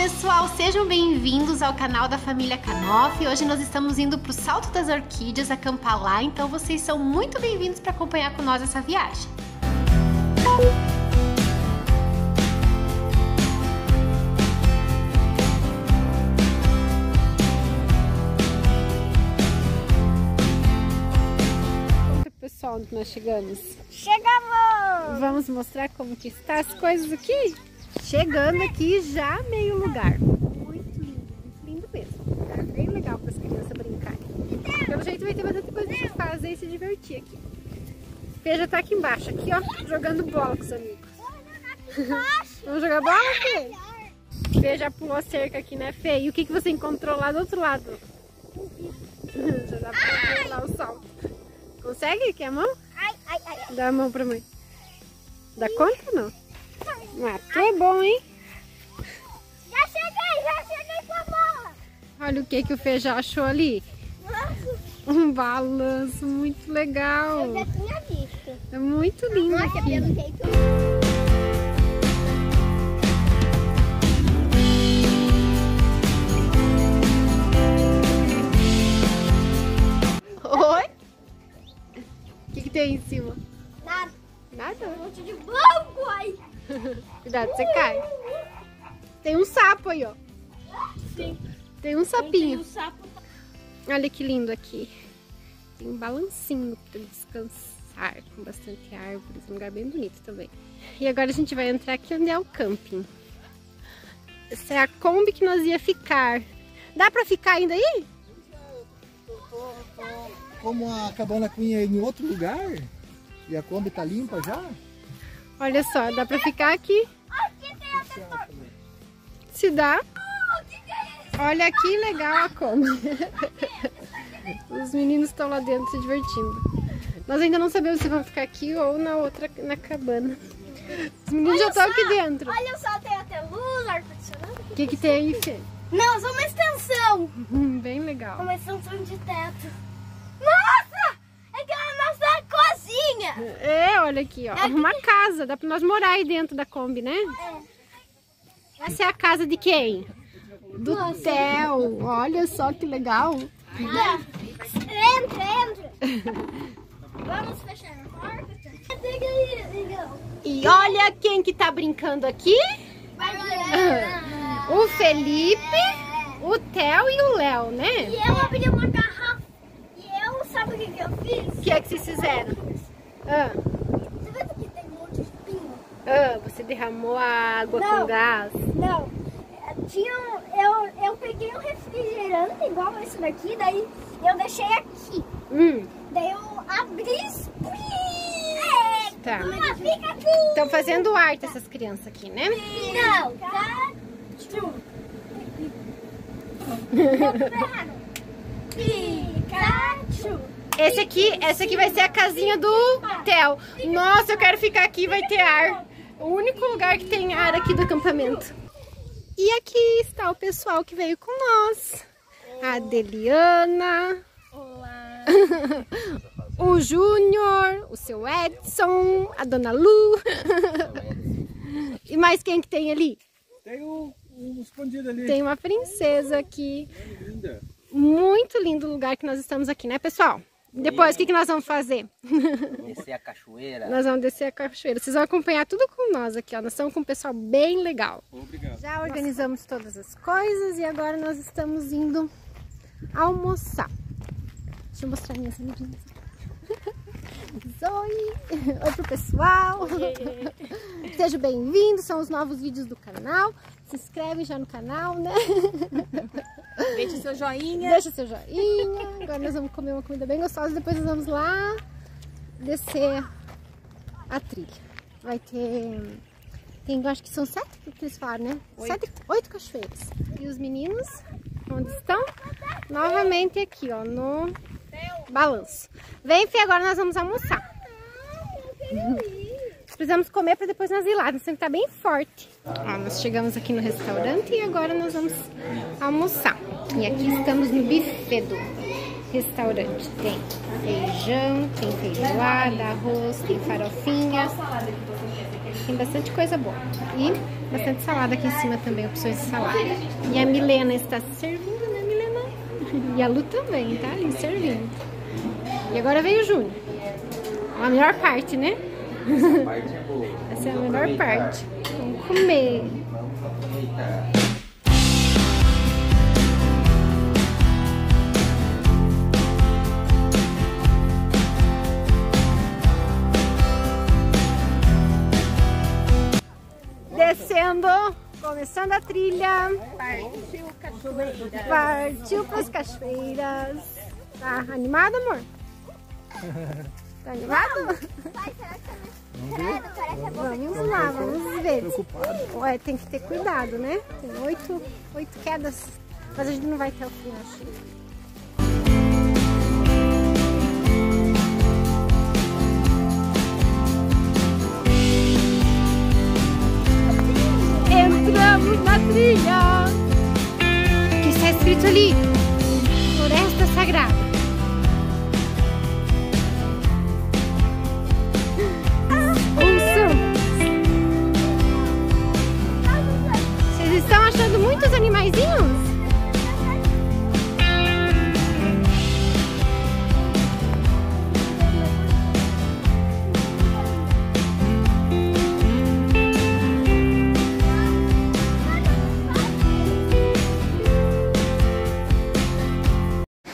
pessoal, sejam bem-vindos ao canal da família Canoff. Hoje nós estamos indo para o Salto das Orquídeas, acampar lá, então vocês são muito bem-vindos para acompanhar com nós essa viagem. Pessoal, onde nós chegamos? Chegamos! Vamos mostrar como que está as coisas aqui? Chegando aqui já meio lugar. Muito lindo mesmo. É bem legal para as crianças brincarem. Pelo jeito vai ter bastante coisa para fazer e se divertir aqui. Fê já tá aqui embaixo, aqui ó, jogando bola com os amigos. Vamos jogar bola, Fê? Fê já pulou a cerca aqui, né, Fê? E o que você encontrou lá do outro lado? Já dá pra ver lá o salto. Consegue? Quer a mão? Dá a mão pra mãe. Dá conta ou não? Ah, que é bom, hein? Já cheguei com a bola! Olha o que o Fê já achou ali. Um balanço muito legal. Eu já tinha visto. É muito lindo aqui. Pelo jeito. Oi? O que tem em cima? Nada. Nada? Um monte de banco aí. Cuidado, você cai. Tem um sapo aí, ó. Sim. Tem um sapinho. Tem um sapo. Olha que lindo aqui. Tem um balancinho para descansar, com bastante árvores. Um lugar bem bonito também. E agora a gente vai entrar aqui onde é o camping. Essa é a Kombi que nós ia ficar. Dá para ficar ainda aí? Como a cabana Queen é em outro lugar e a Kombi tá limpa já? Olha só, dá pra ficar aqui. Se dá. Olha que legal a Kombi. Os meninos estão lá dentro se divertindo. Nós ainda não sabemos se vão ficar aqui ou na outra, na cabana. Os meninos já estão aqui dentro. Olha só, tem até luz, ar-condicionado. O que tem aí, Fê? Não, só uma extensão. Bem legal. Uma extensão de teto. Nossa! É que é a nossa cozinha. É, olha aqui, ó. Uma casa. Dá pra nós morar aí dentro da Kombi, né? É. Essa é a casa de quem? Do Theo. Olha só que legal. Entra. Vamos fechar a porta? E olha quem que tá brincando aqui. O Felipe, o Theo e o Léo, né? E eu abri uma garrafa. E eu, sabe o que eu fiz? O que é que vocês fizeram? Você vê que tem um monte de pingo? Você derramou a água Não. com gás. Não. Eu peguei um refrigerante igual esse daqui, daí eu deixei aqui. Daí eu abri. Tá. Fica tudo. Estão fazendo arte essas crianças aqui, né? Não. Pikachu. Essa aqui vai ser a casinha do Theo. Nossa, eu quero ficar aqui, vai ter ar. O único lugar que tem ar aqui do acampamento. E aqui está o pessoal que veio com nós. A Deliana. Olá. O Júnior, o seu Edson, a Dona Lu. E mais quem que tem ali? Tem um escondido ali. Tem uma princesa aqui. Linda. Muito lindo o lugar que nós estamos aqui, né, pessoal? Depois, o que nós vamos fazer? Descer a cachoeira. Nós vamos descer a cachoeira. Vocês vão acompanhar tudo com nós aqui, ó. Nós estamos com um pessoal bem legal. Obrigado. Já organizamos todas as coisas e agora nós estamos indo almoçar. Deixa eu mostrar minhas amiguinhas. Zoe! Oi pro pessoal! Seja bem-vindo, são os novos vídeos do canal. Se inscreve já no canal, né? Deixa seu joinha. Deixa seu joinha. Agora nós vamos comer uma comida bem gostosa e depois nós vamos lá descer a trilha. Vai ter... eu acho que são 7 que eles falaram, né? 8 cachoeiras. E os meninos, onde estão? Novamente aqui, ó, no balanço. Vem, Fê, agora nós vamos almoçar. Precisamos comer para depois nós ir lá. Nós temos que estar bem forte. Ó, nós chegamos aqui no restaurante e agora nós vamos almoçar. E aqui estamos no buffet do restaurante. Tem feijão, tem feijoada, arroz, tem farofinha. Tem bastante coisa boa. E bastante salada aqui em cima também, opções de salada. E a Milena está servindo, né, Milena? E a Lu também, tá ali servindo. E agora veio o Júnior. A melhor parte, né? Essa parte é boa. Essa é a melhor parte. Vamos comer. Vamos aproveitar. Descendo, começando a trilha. Partiu cachoeira. Partiu pras cachoeiras. Tá animado, amor? Tá animado? Pai, será que Vamos lá, vamos ver. Preocupado. Ué, tem que ter cuidado, né? Tem oito quedas. Mas a gente não vai até o fim, acho. Entramos na trilha. O que está escrito ali? Floresta Sagrada. Vocês estão achando muitos animaizinhos?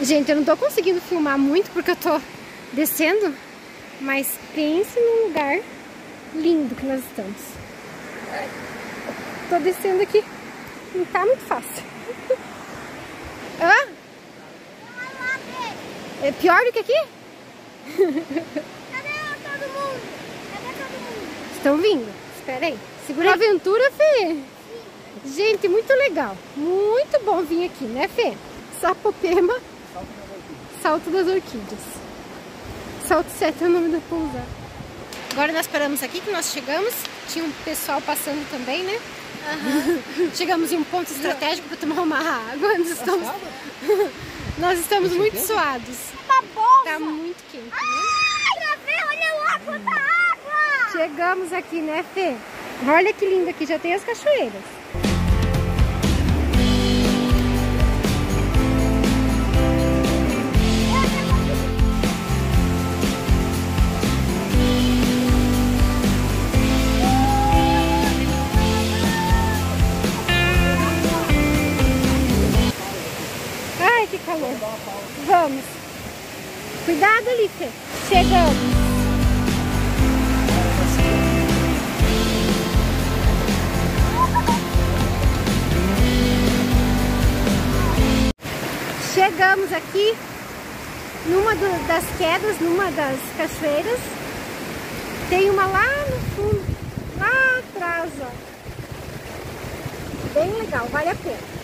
Gente, eu não tô conseguindo filmar muito porque eu tô descendo, mas pense num lugar lindo que nós estamos. Tô descendo aqui, não tá muito fácil. Hã? É pior do que aqui? Cadê todo mundo? Cadê todo mundo? Estão vindo, espera aí. Segura a aventura, Fê. Gente, muito legal. Muito bom vir aqui, né, Fê? Sapopema, Salto das Orquídeas. Salto 7 é o nome da pousada. Agora nós paramos aqui, que nós chegamos. Tinha um pessoal passando também, né? Chegamos em um ponto estratégico para tomar uma água. Nós estamos muito suados. Uma bolsa! Tá muito quente, né? Ai, Fê, olha lá quanta água! Chegamos aqui, né, Fê? Olha que lindo aqui, já tem as cachoeiras. Ai, que calor. Vamos. Cuidado ali, Fê. Chegamos. Chegamos aqui numa das quedas, numa das cachoeiras. Tem uma lá no fundo, lá atrás, ó. Bem legal, vale a pena.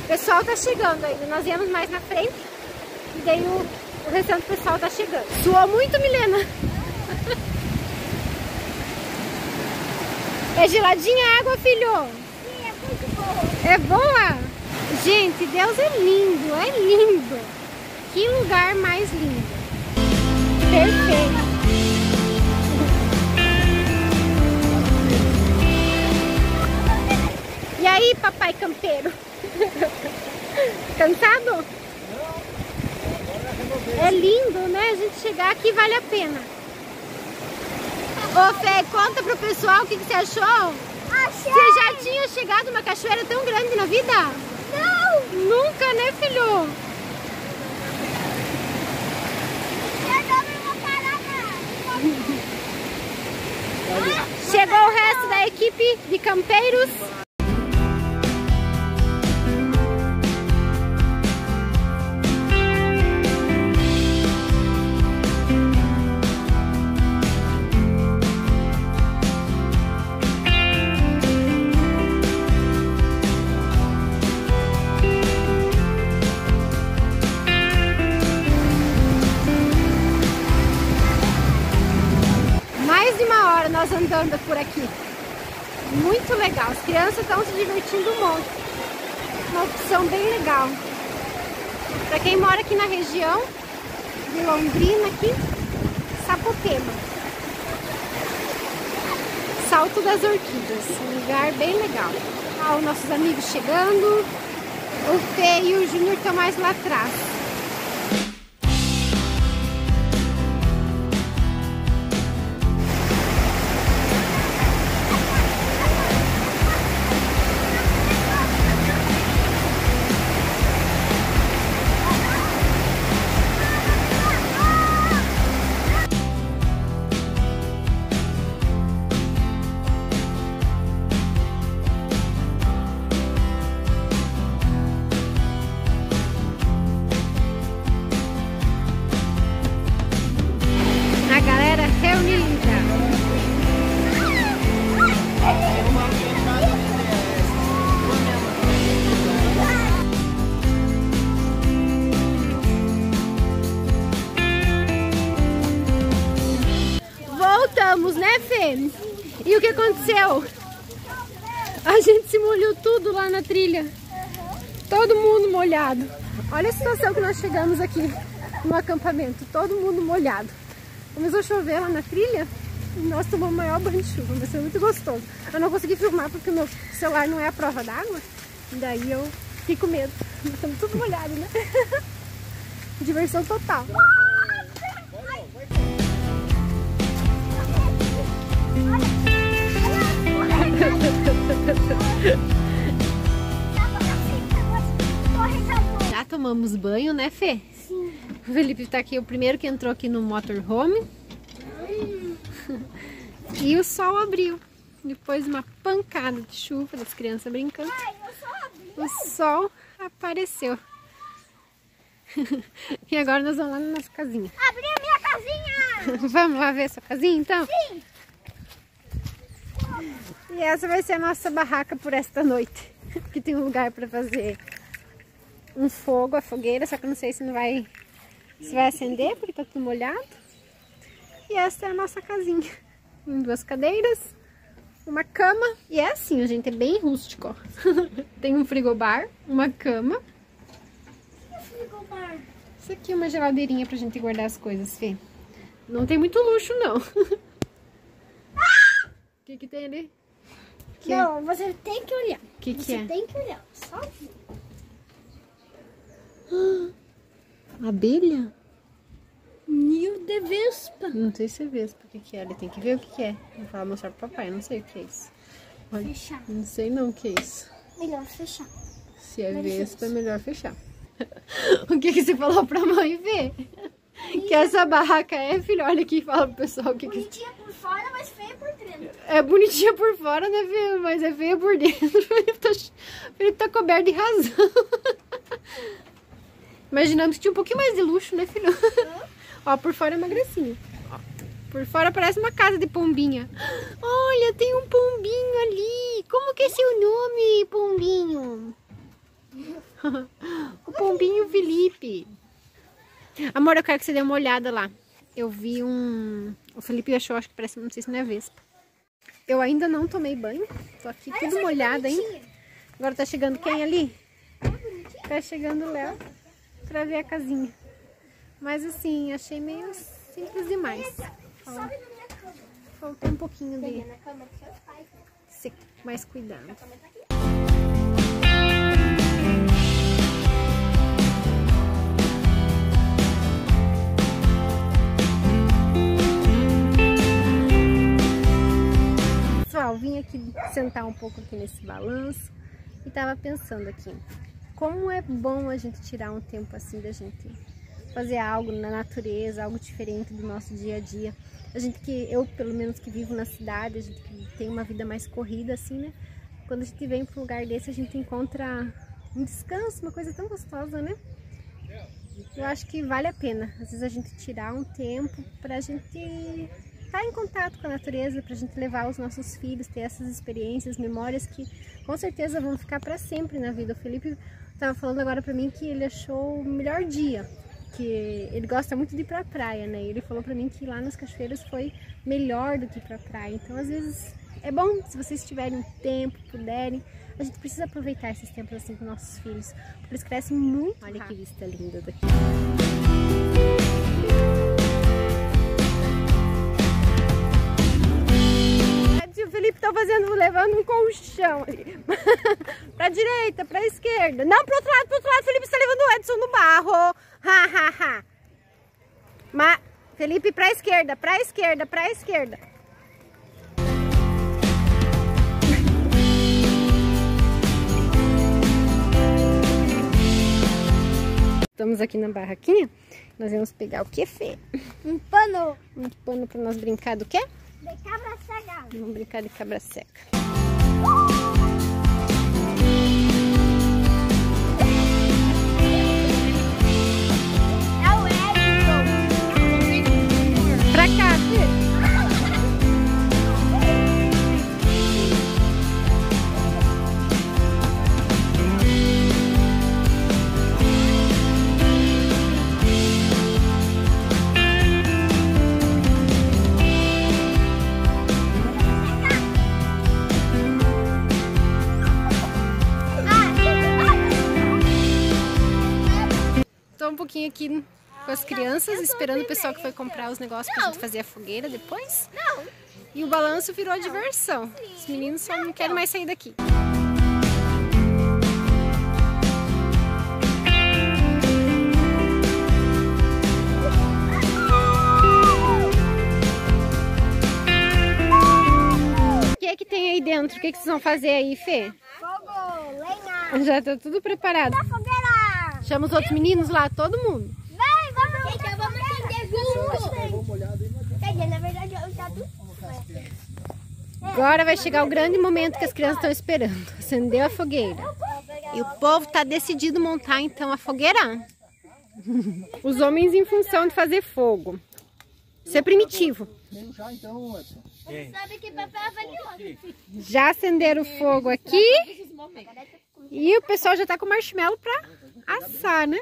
O pessoal tá chegando ainda, nós viemos mais na frente e daí o restante do pessoal tá chegando. Suou muito, Milena? É geladinha a água, filho? Sim, é muito boa. É boa? Gente, Deus é lindo, é lindo. Que lugar mais lindo. Perfeito. E aí, papai campeiro? Cansado? É lindo, né? A gente chegar aqui vale a pena. Ô, Fê, conta pro pessoal o que você achou. Achei! Você já tinha chegado numa cachoeira tão grande na vida? Não! Nunca, né, filho? Eu não vou parar, não. Chegou o resto da equipe de campeiros. Mais de uma hora nós andando por aqui. Muito legal. As crianças estão se divertindo um monte. Uma opção bem legal. Pra quem mora aqui na região de Londrina, aqui, Sapopema. Salto das Orquídeas, um lugar bem legal. Ah, os nossos amigos chegando. O Fê e o Júnior estão mais lá atrás. Voltamos, né, Fê? E o que aconteceu? A gente se molhou tudo lá na trilha. Todo mundo molhado. Olha a situação que nós chegamos aqui no acampamento. Todo mundo molhado. Começou a chover lá na trilha e nós tomamos o maior banho de chuva. Mas foi muito gostoso. Eu não consegui filmar porque o meu celular não é a prova d'água. Daí eu fiquei com medo. Estamos tudo molhado, né? Diversão total. Já tomamos banho, né, Fê? Sim. O Felipe tá aqui, o primeiro que entrou aqui no motorhome. E o sol abriu. Depois de uma pancada de chuva das crianças brincando, o sol apareceu. E agora nós vamos lá na nossa casinha. Abri a minha casinha! Vamos lá ver a sua casinha, então? Sim! E essa vai ser a nossa barraca por esta noite. Aqui tem um lugar para fazer um fogo, a fogueira, só que eu não sei se vai acender, porque tá tudo molhado. E essa é a nossa casinha. Tem 2 cadeiras, uma cama. E é assim, gente, é bem rústico, ó. Tem um frigobar, uma cama. Frigobar. Isso aqui é uma geladeirinha pra gente guardar as coisas, Fê. Não tem muito luxo, não. O que tem ali? Não, você tem que olhar. O que é? Você tem que olhar. Só ver. Abelha? Ninho de vespa. Não sei se é vespa. O que é? Ele tem que ver o que é. Vou falar, mostrar pro papai. Não sei o que é isso. Olha, Fechar. não sei não o que é isso. Melhor fechar. Se é vespa, é melhor fechar. O que você falou pra mãe ver? Que essa barraca é, filho? Olha aqui e fala pro pessoal o que Bonitinha por fora, mas feia por dentro. é bonitinha por fora, né, filho? Mas é feia por dentro. O Felipe tá coberto de razão. Imaginamos que tinha um pouquinho mais de luxo, né, filho? Ó, por fora é uma gracinha. Ó, por fora parece uma casa de pombinha. Olha, tem um pombinho ali. Como que é seu nome, pombinho? O pombinho Felipe. Amor, eu quero que você dê uma olhada lá. Eu vi um... O Felipe achou, acho que parece, não sei se não é vespa. Eu ainda não tomei banho. Tô aqui tudo molhada ainda. Agora tá chegando quem ali? Tá chegando o Léo pra ver a casinha. Mas assim, achei meio simples demais. Faltou um pouquinho de ser mais cuidado. Pessoal, vim aqui sentar um pouco aqui nesse balanço e tava pensando aqui, como é bom a gente tirar um tempo assim da gente fazer algo na natureza, algo diferente do nosso dia a dia. A gente eu pelo menos que vivo na cidade, a gente que tem uma vida mais corrida assim, né? Quando a gente vem para um lugar desse, a gente encontra um descanso, uma coisa tão gostosa, né? Eu acho que vale a pena, às vezes a gente tirar um tempo pra gente estar em contato com a natureza, pra gente levar os nossos filhos, ter essas experiências, memórias que com certeza vão ficar para sempre na vida. O Felipe estava falando agora pra mim que ele achou o melhor dia, que ele gosta muito de ir pra praia, né? Ele falou pra mim que lá nas cachoeiras foi melhor do que ir pra praia. Então, às vezes, é bom se vocês tiverem tempo, puderem, A gente precisa aproveitar esses tempos assim com nossos filhos, porque eles crescem muito. Olha que vista linda daqui. O Felipe tá levando um colchão ali. Pra direita, pra esquerda. Não, pro outro lado, Felipe está levando o Edson no barro. Ha, ha, ha. Mas, Felipe, pra esquerda, pra esquerda, pra esquerda. Estamos aqui na barraquinha. Nós vamos pegar o que, Fê? Um pano. Um pano pra nós brincar do quê? De cabra cega. Vamos brincar de cabra seca. É o Edson. Pra cá, Fê. Um pouquinho aqui com as crianças, esperando o pessoal que foi comprar os negócios pra gente fazer a fogueira depois. E o balanço virou a diversão. Os meninos só não querem mais sair daqui. O que é que tem aí dentro? O que é que vocês vão fazer aí, Fê? Fogo, lenha. Já tá tudo preparado. Da fogueira. Chama os outros meninos lá, todo mundo. Vem, vamos. Gente, vamos acender junto. Quer dizer, na verdade, eu já tô... Agora vai chegar o grande momento que as crianças estão esperando. Acendeu a fogueira. E o povo tá decidido montar então a fogueira. Os homens em função de fazer fogo. Isso é primitivo. Já então, Edson. Sabe que papai é valioso. Já acenderam o fogo aqui. E o pessoal já tá com marshmallow pra assar, né?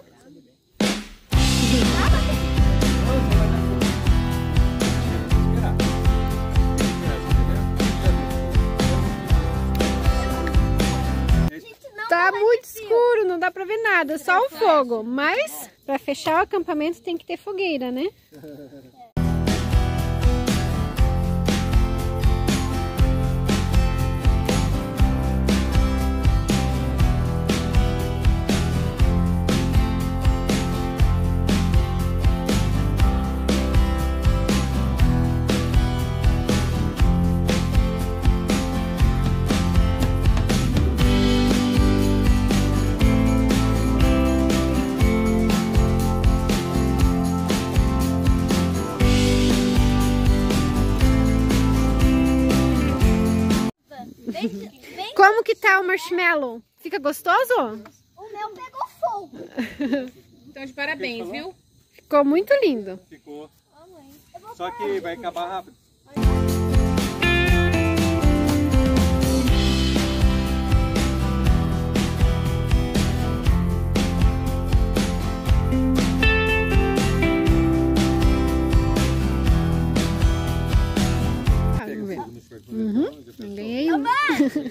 Tá muito escuro, não dá pra ver nada, só o fogo. Mas pra fechar o acampamento tem que ter fogueira, né? Como que tá o marshmallow? Fica gostoso? O meu pegou fogo. Então, de parabéns, viu? Ficou muito lindo. Ficou. Só que vai acabar rápido.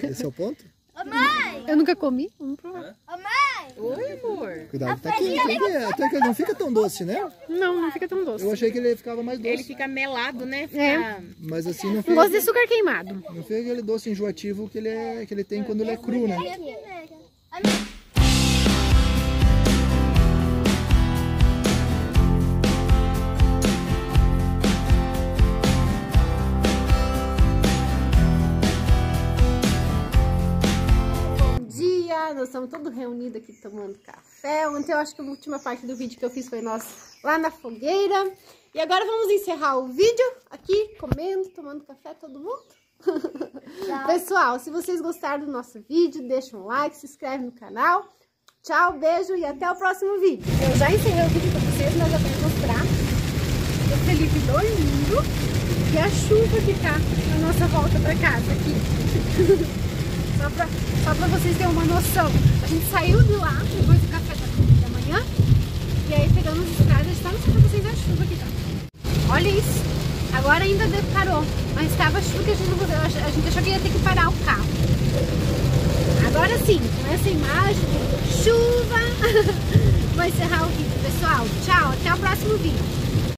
Esse é o ponto? Ô, mãe! Eu nunca comi. Vamos provar. Ô, mãe! Oi, amor. Cuidado, tá aqui. Até que ele não fica tão doce, né? Não, não fica tão doce. Eu achei que ele ficava mais Ele doce. fica melado, né? Fica... É. Mas assim, não Um fica, gosto de açúcar queimado. não fica aquele doce enjoativo que ele tem quando ele é cru, né? Nós estamos todos reunidos aqui tomando café. Ontem eu acho que a última parte do vídeo que eu fiz foi nós lá na fogueira. E agora vamos encerrar o vídeo aqui, comendo, tomando café, todo mundo. Pessoal, se vocês gostaram do nosso vídeo, deixa um like, se inscreve no canal. Tchau, beijo e até o próximo vídeo. Eu já encerrei o vídeo pra vocês, mas eu quero mostrar o Felipe dormindo e a chuva que tá na nossa volta pra casa aqui. Só pra vocês terem uma noção. A gente saiu de lá, depois do café da manhã, e aí pegamos as estradas, está mostrando pra vocês a chuva que tá. Olha isso. Agora ainda parou, mas estava chuva que a gente achou que ia ter que parar o carro. Agora sim, com essa imagem de chuva, vou encerrar o vídeo, pessoal. Tchau, até o próximo vídeo.